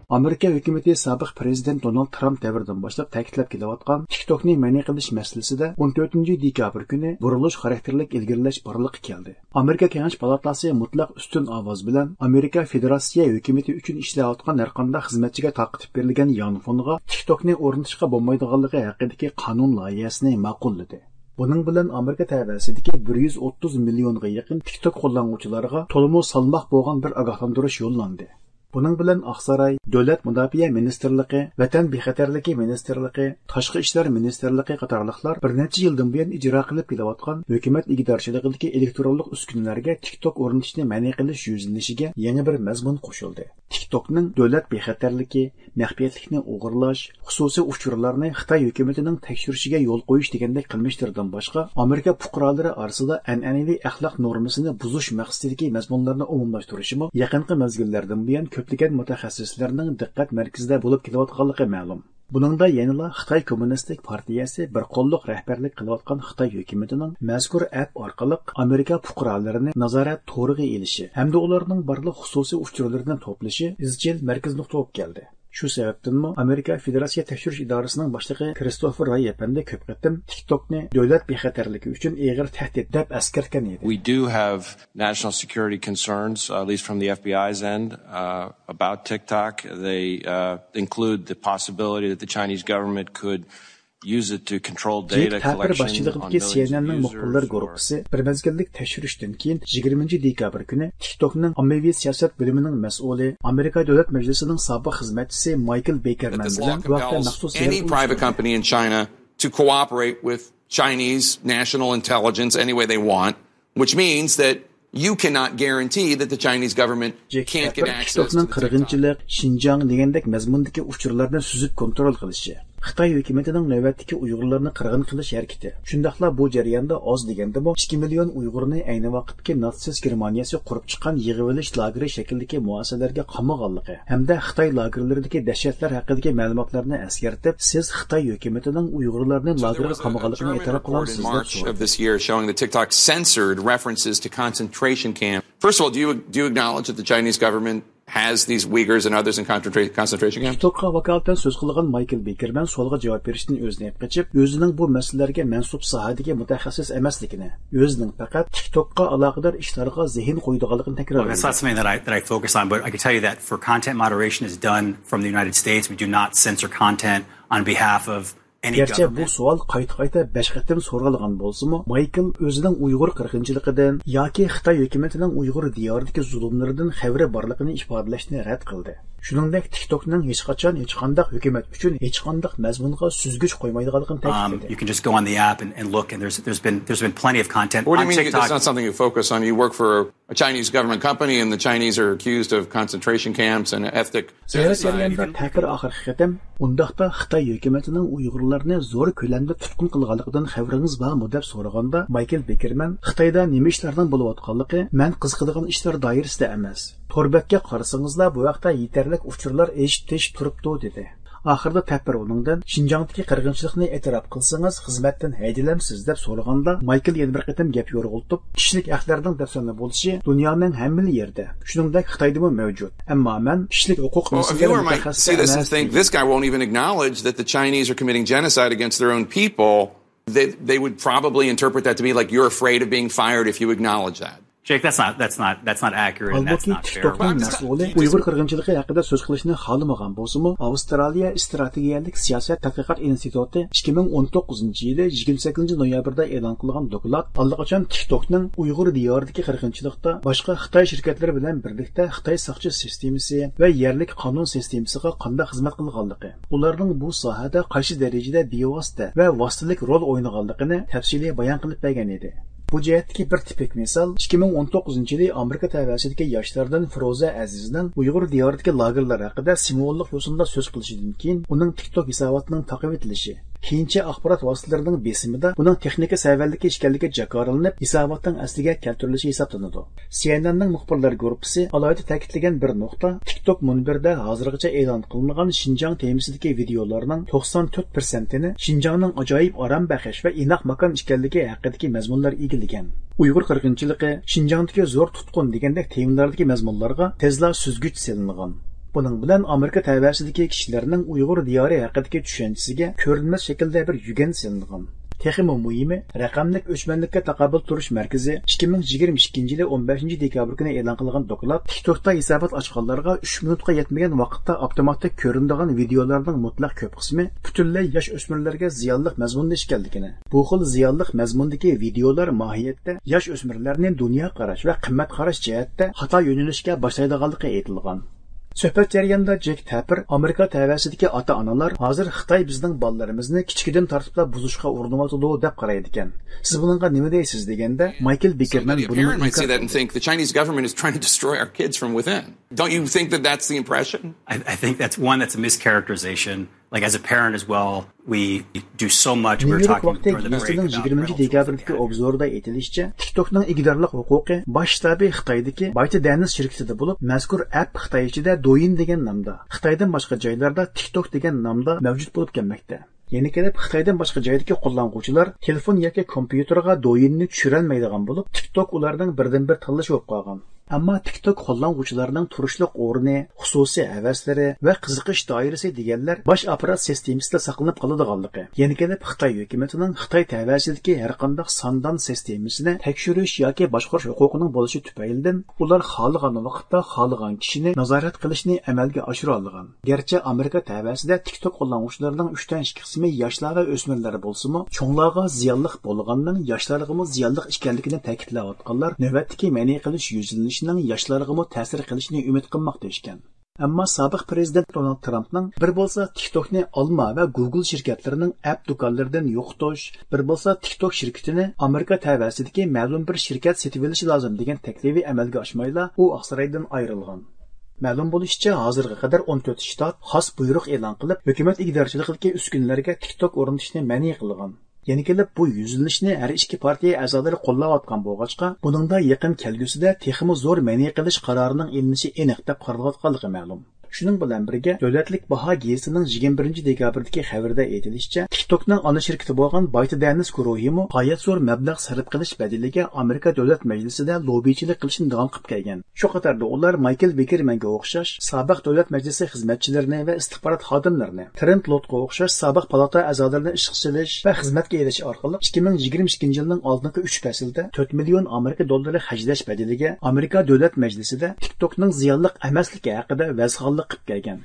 Amerika hukumati sobiq prezident Donald Trump davridan boshlab ta'kidlab kelayotgan TikTokni ma'ni qilish masalasida 14-dekabr kuni burilish xarakterlik ilgirlash borliqqa keldi. Amerika Kengash palatasi mutlaq ustun ovoz bilan Amerika Federatsiya hukumati uchun ishlayotgan har qanday xizmatchiga taqib berilgan yanfonga TikTokni o'rnatishga bo'lmaydiganligi haqidagi qonun loyihasini ma'qulladi. Buning bilan Amerika tavasidagi 130 millionga yaqin TikTok qo'llanuvchilariga to'liq salmoq bo'lgan bir ogohlantirish yo'llandi. Buning bilan Oqsaroy, Davlat mudofaa ministrligi, Vatan bexatarligi ministrligi, Tashqi ishlar ministrligi qatorliqlar bir necha yildan buyon ijro qilib kelayotgan hukumat igidorchiligidagi elektronlik uskunalarga TikTok o'rnatishni ma'ni qilish yuzlanishiga yangi bir mazmun qo'shildi. TikTokning davlat bexatarligi, maxfiyatlikni o'g'irlash, xususiy uchurlarni Xitoy hukumatining tekshirishiga yo'l qo'yish degandek qilmishlardan boshqa, Amerika fuqarolari orasida an'anaviy axloq normasini buzish maqsadidagi mazmunlarni umumlashtirishimi yaqinqi mezgillardan buyon ko'plagan mutaxassislarning diqqat markazida bo'lib kelayotganligi ma'lum. Buningda yanada Xitoy Kommunistik partiyasi bir qo'lliq rahbarlik qilayotgan Xitoy hukumatining mazkur app orqali Amerika fuqarolarini nazorat to'riga elishi hamda ularning barliq xususiy uchurlarini to'plashi izchil markaz nuqta bo'lib keldi. Shu sababdanmi Amerika Federatsiya tekshirish idorasining boshlig'i Christopher Wray apandi ko'p qatim TikTokni davlat bexatarligi uchun og'ir tahdid deb askartgan edi. We do have national security concerns, at least from the FBI's end, about TikTok. They include the possibility that the Chinese government could use it to control data collection on CNN'ning muxbirlar guruhi bir mezgillik tekshirishdan keyin 20-dekabr kuni TikTokning ommaviy siyosat bo'limining mas'uli Amerika Davlat Majlisining sobiq xizmatchisi Michael Bakerman bilan vaqtda maxsus any private company in China to cooperate with Chinese national intelligence any way they want, which means that you cannot guarantee that the Chinese government can't get access to the qirg'inchilik, Xinjiang degandek mazmundagi uchurlarni suzib kontrol qilishi. Xitoy hukumatining navbatdagi Uyg'urlarni qirg'in qilish harakati. Shundaqla bu jarayonda oz deganda 2 million Uyg'urni ayni vaqtdagi natsist Germaniyasi qurib chiqqan yig'ilish lageri shaklidagi muassasalarga qamaganligi hamda Xitoy lagerlaridagi dahshatlar haqidagi ma'lumotlarni eskartib, siz Xitoy hukumatining Uyg'urlarni lagerga qamaganligini e'tirof qilasiz. March of this year showing that TikTok censored references to concentration camps. First of all, do you acknowledge that the Chinese government has these Uyghurs and others in concentration camps? TikTok'a vakalatan söz qilgan Michael Bakerman so'lga javob berishdan o'zini qochib, o'zining bu masalalarga mansub sohadagi mutaxassis emasligini, o'zining faqat TikTok'a aloqador ishlarga zehn qo'ydiganligini takrorlagan. That's not something that I focus on, but I can tell you that for content moderation is done from the United States. We do not censor content on behalf of Gerçi bu savol qayta 5 qatim so'ralgan bo'lsa-mu, Michael o'zining Uyg'ur qirg'inchiligidan yoki Xitoy hukumatining Uyg'ur diyoridagi zulmlaridan xabari borligini ifodalashni rad qildi. Shuningdek, TikTokning hech qachon hech qanday hukumat uchun hech qanday mazmunga suzgich qo'ymaydiganligini ta'kidladi. You can just go on the app and look, and there's been plenty of content on TikTok. It's not something you focus on. You work for a Chinese government company, and the Chinese are accused of concentration camps and ethnic genocide. Takir oxirgi qatam undaqda Xitoy hukumatining Uyg'urlarni zo'r ko'lamda tutqun qilganligidan xabaringiz bormi deb so'raganda, Michael Bakerman Xitoyda nima ishlardan bo'layotganligi men qiziqadigan ishlar doirasida emas. Torbakka qarasangizlar bu vaqtda yetarli uchurlar eshitish turibdi dedi. Oxirida ta'bir uningdan Xinjiangdagi qirg'inchilikni e'tirof qilsangiz xizmatdan haydilamsiz deb so'raganda Michael yana bir qatam gap yo'rg'iltib, kishilik haqlarning dafsana bo'lishi dunyoning hamma yerida, shuningdek Xitoydami mavjud. Ammo men kishilik huquq masalalari this guy won't even acknowledge that the Chinese are committing genocide against their own people. They would probably interpret that to be like you're afraid of being fired if you acknowledge that. Jake, that's not accurate and that's not fair. Uyg'ur qirg'inchiligi haqida so'z qilishni xohlamagan bo'lsa-mu, Avstraliya strategiyalik siyosat tadqiqot instituti 2019-yili 28-noyabrda e'lon qilgan doklad allaqachon TikTokning Uyg'ur diyoridagi qirg'inchilikda boshqa Xitoy shirkatlari bilan birlikda Xitoy soqchi sistemasi va yerlik qonun sistemasiga qanday xizmat qilganligi, ularning bu sohada qaysi darajada bevosita va vositalik rol o'ynaganligini tafsiliy bayon qilib bergan edi. Bu jihatdagi bir tipik misol 2019-yili Amerika tavasidagi yoshlardan Firoza Azizning Uyg'ur diyoridagi lagerlar haqida simvollik yo'sinda so'z qilishidan keyin uning TikTok hisobotining taqib etilishi, keyincha axborot vositalarining besimida buning texnika savallikka ekanligi jakoralanib, hisobotning asliga keltirilishi hisoblanadi. CNN'ning muxbirlar guruhi alohida ta'kidlagan bir nuqta, TikTok munbirda hozirgacha e'lon qilingan Xinjiang temasidagi videolarning 94%ni Xinjiangning ajoyib orom baxsh va inoq makon ekanligi haqidagi mazmunlar egillagan. Uyg'ur qirg'inchiligi, Xinjiangdagi zo'r tutqun degandek temalardagi mazmunlarga tezla suzgich selingan. Buning bilan Amerika tavasidagi kishilarning Uyg'ur diyori haqidagi tushunchasiga ko'rinmas shaklda bir yugan silingan. Texmi muhimi, raqamlik o'chmanlikka taqobil turish markazi 2022 yili 15 dekabr kuni e'lon qilgan doklad TikTokda hisobot ochganlarga 3 minutga yetmagan vaqtda avtomatik ko'rinadigan videolarning mutlaq ko'p qismi butunlay yosh o'smirlarga ziyonli mazmunda ekanligini. Bu xil ziyonli mazmundagi videolar mohiyatda yosh o'smirlarning dunyo qarash va qimmat qarash jihatda xato yo'nalishga boshlaydiganligi aytilgan. Suhbat jarayonida Jack Tapper Amerika tavasidagi ota-onalar hozir Xitoy bizning bolalarimizni kichkidan tortib buzishga urinyotidi deb qaraydi ekan. Siz bunga nima deysiz deganda Michael Bickerman buni might say that and think the Chinese government is trying to destroy our kids from within. Don't you think that that's the impression? I think that's a mischaracterization. Like as a parent as well, we do so much. We were talking during the break about 20 dekabrdagi obzorda aytilishicha, TikTokning igdorlik huquqi bosh shtabi Xitoydagi ByteDance shirkatida bo'lib, mazkur app Xitoy ichida Douyin degan nomda, Xitoydan boshqa joylarda TikTok degan nomda mavjud bo'lib kelmoqda. Ya'ni kelib Xitoydan boshqa joydagi qo'llanuvchilar telefon yoki kompyuterga Douyinni tushira olmaydigan bo'lib, TikTok ularning birdan-bir tanlashi bo'lib qolgan. Ammo TikTok qo'llanuvchilarining turishliq o'rni, xususiy havaslari va qiziqish doirasi deganlar bosh apparat sistemasida saqlanib qoladiganligi. Ya'ni kelib Xitoy hukumatining Xitoy tavasidagi har qanday sondan sistemasini tekshirish yoki boshqarish huquqining bo'lishi tufaylidan ular xohlagan vaqtda xohlagan kishini nazorat qilishni amalga oshira olgan. Garchi Amerika tavasida TikTok qo'llanuvchilarining 3dan 2 qismi yoshlar va o'smirlar bo'lsa-mu, cho'nglarga ziyonli bo'lganning yoshlarga ziyonli ekanligini ta'kidlayotganlar navbatdagi ma'ni qilish yuzini yoshlarga ta'sir qilishni umid qilmoqda ekan. Ammo sobiq prezident Donald Trumpning bir bo'lsa TikTokni Alma va Google shirkatlarining app do'konlaridan yo'qotish, bir bo'lsa TikTok shirkatini Amerika tavasidagi ma'lum bir shirkat setib olishi lozim degan taklifi amalga oshmayla u Oqsaroydan ayrilgan. Ma'lum bo'lishicha, hozirga qadar 14 shtat xos buyruq e'lon qilib, hukumat igdorchiligidagi uskunlarga TikTok o'rnatishni ma'ni qilgan. Ya'ni kelib bu yuzlanishni har ikki partiya a'zolari qo'llayotgan bo'lg'achqa, buningda yaqin kelgusida texmi zo'r ma'ni qilish qarorining ilinishi aniq deb qaralayotganligi ma'lum. Shuning bilan birga Davlatlik baho gazetining 21 dekabrdagi xabarida aytilishicha, TikTokning ana shirkati bo'lgan ByteDance guruhi g'oyat zo'r mablag' sarf qilish badiliga Amerika Davlat Majlisida lobbichilik qilishni davom qilib kelgan. Shu qatorda ular Michael Bickermanga o'xshash sobiq Davlat Majlisi xizmatchilarini va istixborot xodimlarini, Trent Lotga o'xshash sobiq palata a'zolarini ishga solish va xizmatga elish orqali 2022 yilning oldingi 3 faslda 4 million Amerika dollari xarjlash badiliga Amerika Davlat Majlisida TikTokning ziyonli emasligi haqida vazxonlik qilib kelgan.